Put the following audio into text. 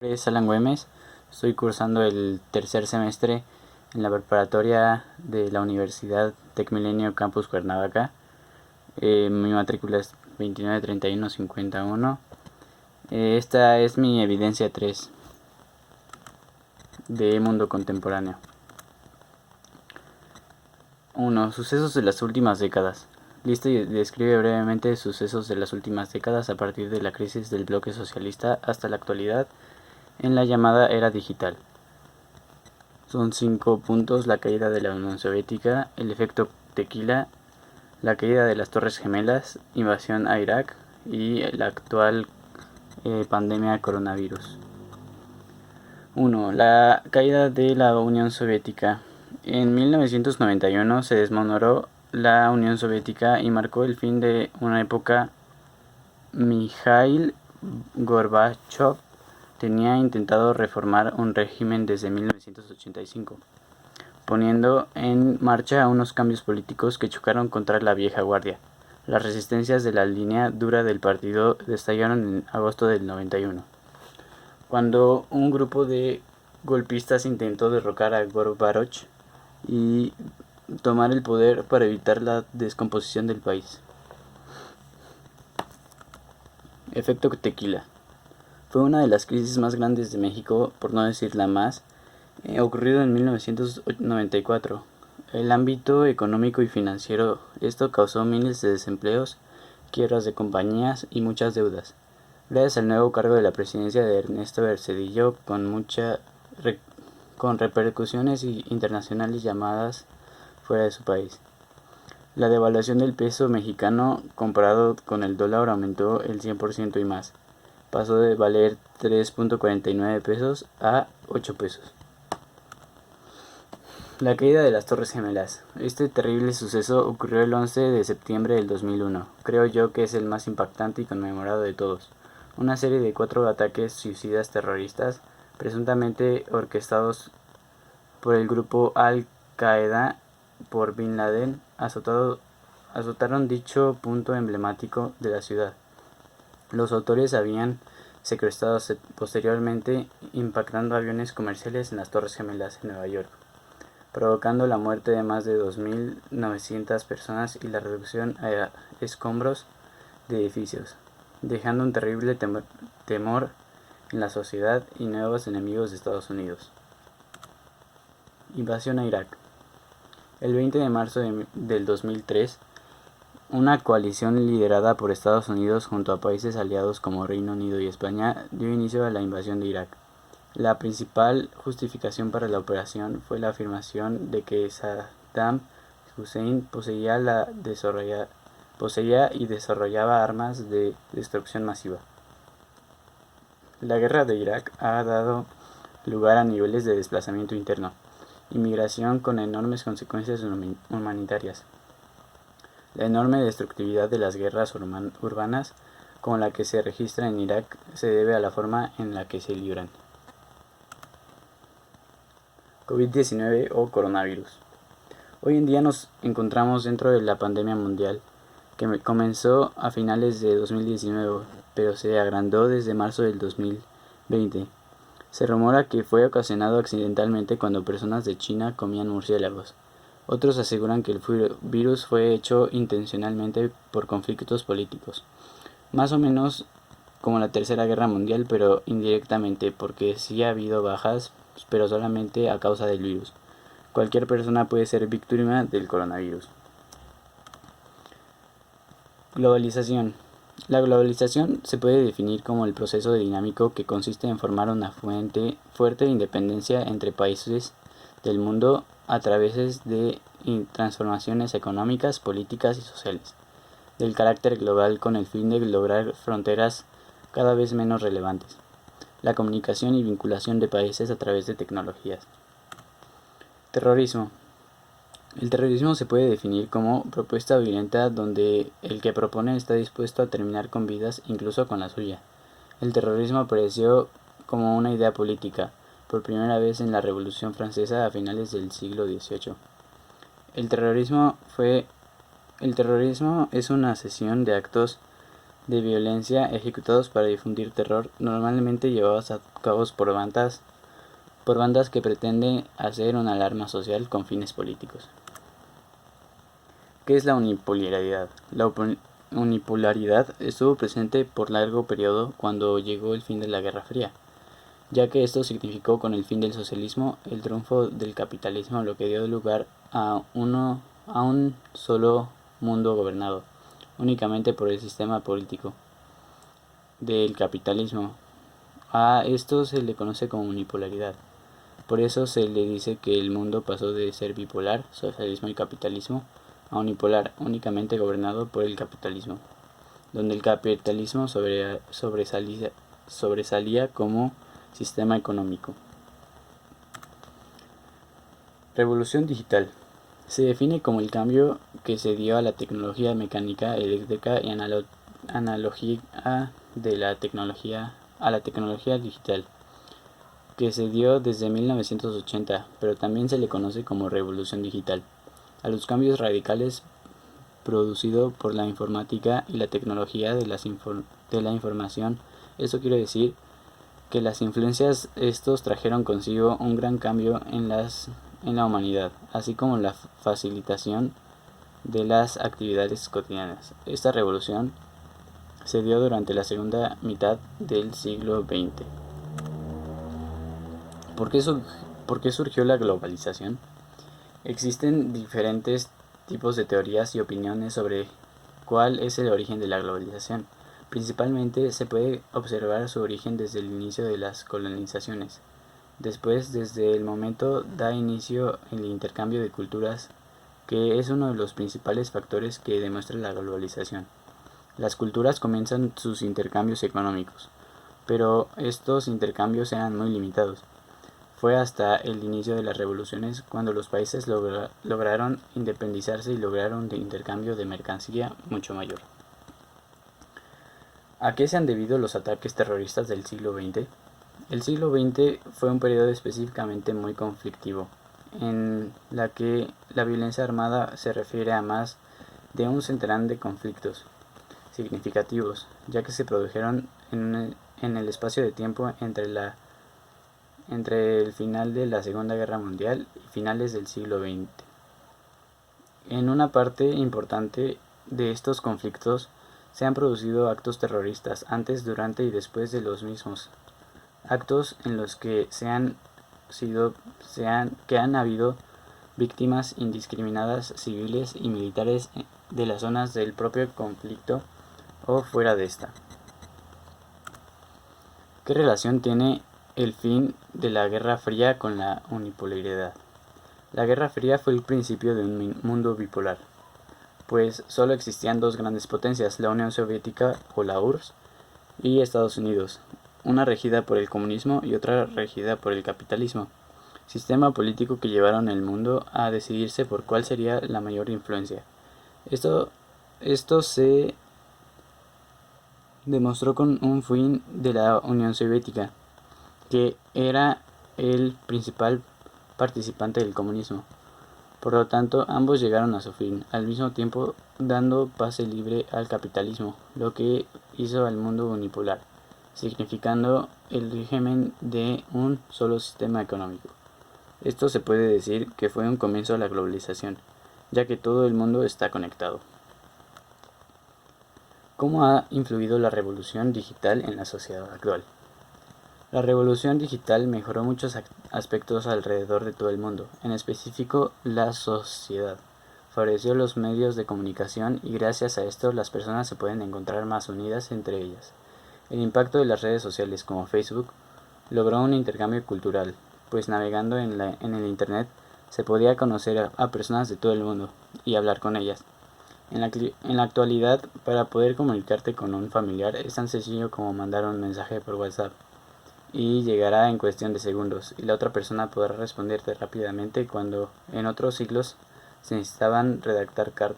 Es Alan Güemes, estoy cursando el tercer semestre en la preparatoria de la Universidad Tecmilenio Campus Cuernavaca. Mi matrícula es 293151. Esta es mi evidencia 3 de Mundo Contemporáneo. 1. Sucesos de las últimas décadas. Lista y describe brevemente sucesos de las últimas décadas a partir de la crisis del bloque socialista hasta la actualidad en la llamada era digital. Son 5 puntos: la caída de la Unión Soviética, el efecto tequila, la caída de las Torres Gemelas, invasión a Irak y la actual pandemia coronavirus. 1. La caída de la Unión Soviética. En 1991 se desmoronó la Unión Soviética y marcó el fin de una época. Mikhail Gorbachev tenía intentado reformar un régimen desde 1985, poniendo en marcha unos cambios políticos que chocaron contra la vieja guardia. Las resistencias de la línea dura del partido estallaron en agosto del 91, cuando un grupo de golpistas intentó derrocar a Gorbachev y tomar el poder para evitar la descomposición del país. Efecto tequila. Fue una de las crisis más grandes de México, por no decir la más, ocurrido en 1994. El ámbito económico y financiero, esto causó miles de desempleos, quiebras de compañías y muchas deudas. Gracias al nuevo cargo de la presidencia de Ernesto Cedillo, con repercusiones internacionales llamadas fuera de su país. La devaluación del peso mexicano comparado con el dólar aumentó el 100% y más. Pasó de valer 3.49 pesos a 8 pesos. La caída de las Torres Gemelas. Este terrible suceso ocurrió el 11 de septiembre del 2001. Creo yo que es el más impactante y conmemorado de todos. Una serie de 4 ataques suicidas terroristas, presuntamente orquestados por el grupo Al-Qaeda por Bin Laden, azotaron dicho punto emblemático de la ciudad. Los autores habían secuestrado posteriormente, impactando aviones comerciales en las Torres Gemelas en Nueva York, provocando la muerte de más de 2.900 personas y la reducción a escombros de edificios, dejando un terrible temor en la sociedad y nuevos enemigos de Estados Unidos. Invasión a Irak. El 20 de marzo del 2003, una coalición liderada por Estados Unidos junto a países aliados como Reino Unido y España dio inicio a la invasión de Irak. La principal justificación para la operación fue la afirmación de que Saddam Hussein poseía y desarrollaba armas de destrucción masiva. La guerra de Irak ha dado lugar a niveles de desplazamiento interno, inmigración con enormes consecuencias humanitarias. La enorme destructividad de las guerras urbanas como la que se registra en Irak se debe a la forma en la que se libran. COVID-19 o coronavirus. Hoy en día nos encontramos dentro de la pandemia mundial, que comenzó a finales de 2019, pero se agrandó desde marzo del 2020. Se rumora que fue ocasionado accidentalmente cuando personas de China comían murciélagos. Otros aseguran que el virus fue hecho intencionalmente por conflictos políticos, más o menos como la Tercera Guerra Mundial, pero indirectamente, porque sí ha habido bajas, pero solamente a causa del virus. Cualquier persona puede ser víctima del coronavirus. Globalización. La globalización se puede definir como el proceso dinámico que consiste en formar una fuerte independencia entre países del mundo a través de transformaciones económicas, políticas y sociales del carácter global con el fin de lograr fronteras cada vez menos relevantes. La comunicación y vinculación de países a través de tecnologías. Terrorismo. El terrorismo se puede definir como propuesta violenta donde el que propone está dispuesto a terminar con vidas, incluso con la suya. El terrorismo apareció como una idea política, por primera vez en la Revolución Francesa a finales del siglo XVIII. El terrorismo es una sucesión de actos de violencia ejecutados para difundir terror, normalmente llevados a cabo por bandas que pretenden hacer una alarma social con fines políticos. ¿Qué es la unipolaridad? La unipolaridad estuvo presente por largo periodo cuando llegó el fin de la Guerra Fría, ya que esto significó con el fin del socialismo el triunfo del capitalismo, lo que dio lugar a un solo mundo gobernado únicamente por el sistema político del capitalismo. A esto se le conoce como unipolaridad. Por eso se le dice que el mundo pasó de ser bipolar, socialismo y capitalismo, a unipolar, únicamente gobernado por el capitalismo, donde el capitalismo sobresalía como sistema económico. Revolución digital. Se define como el cambio que se dio a la tecnología mecánica, eléctrica y analógica de la tecnología a la tecnología digital, que se dio desde 1980, pero también se le conoce como revolución digital, a los cambios radicales producidos por la informática y la tecnología de la información. Eso quiere decir que las influencias estos trajeron consigo un gran cambio en la humanidad, así como la facilitación de las actividades cotidianas. Esta revolución se dio durante la segunda mitad del siglo XX. ¿Por qué surgió la globalización? Existen diferentes tipos de teorías y opiniones sobre cuál es el origen de la globalización. Principalmente se puede observar su origen desde el inicio de las colonizaciones. Después, desde el momento da inicio el intercambio de culturas, que es uno de los principales factores que demuestra la globalización. Las culturas comienzan sus intercambios económicos, pero estos intercambios eran muy limitados. Fue hasta el inicio de las revoluciones cuando los países lograron independizarse y lograron un intercambio de mercancía mucho mayor. ¿A qué se han debido los ataques terroristas del siglo XX? El siglo XX fue un periodo específicamente muy conflictivo, en la que la violencia armada se refiere a más de un centenar de conflictos significativos, ya que se produjeron en el espacio de tiempo entre el final de la Segunda Guerra Mundial y finales del siglo XX. En una parte importante de estos conflictos se han producido actos terroristas antes, durante y después de los mismos, actos en los que han habido víctimas indiscriminadas civiles y militares de las zonas del propio conflicto o fuera de esta. ¿Qué relación tiene el fin de la Guerra Fría con la unipolaridad? La Guerra Fría fue el principio de un mundo bipolar, pues solo existían dos grandes potencias, la Unión Soviética o la URSS y Estados Unidos, una regida por el comunismo y otra regida por el capitalismo, sistema político que llevaron el mundo a decidirse por cuál sería la mayor influencia. Esto se demostró con un fin de la Unión Soviética, que era el principal participante del comunismo. Por lo tanto, ambos llegaron a su fin, al mismo tiempo dando pase libre al capitalismo, lo que hizo al mundo unipolar, significando el régimen de un solo sistema económico. Esto se puede decir que fue un comienzo a la globalización, ya que todo el mundo está conectado. ¿Cómo ha influido la revolución digital en la sociedad actual? La revolución digital mejoró muchos aspectos alrededor de todo el mundo, en específico la sociedad. Favoreció los medios de comunicación y gracias a esto las personas se pueden encontrar más unidas entre ellas. El impacto de las redes sociales como Facebook logró un intercambio cultural, pues navegando en el Internet se podía conocer a personas de todo el mundo y hablar con ellas. En la actualidad, para poder comunicarte con un familiar es tan sencillo como mandar un mensaje por WhatsApp y llegará en cuestión de segundos, y la otra persona podrá responderte rápidamente cuando en otros siglos se necesitaban redactar cartas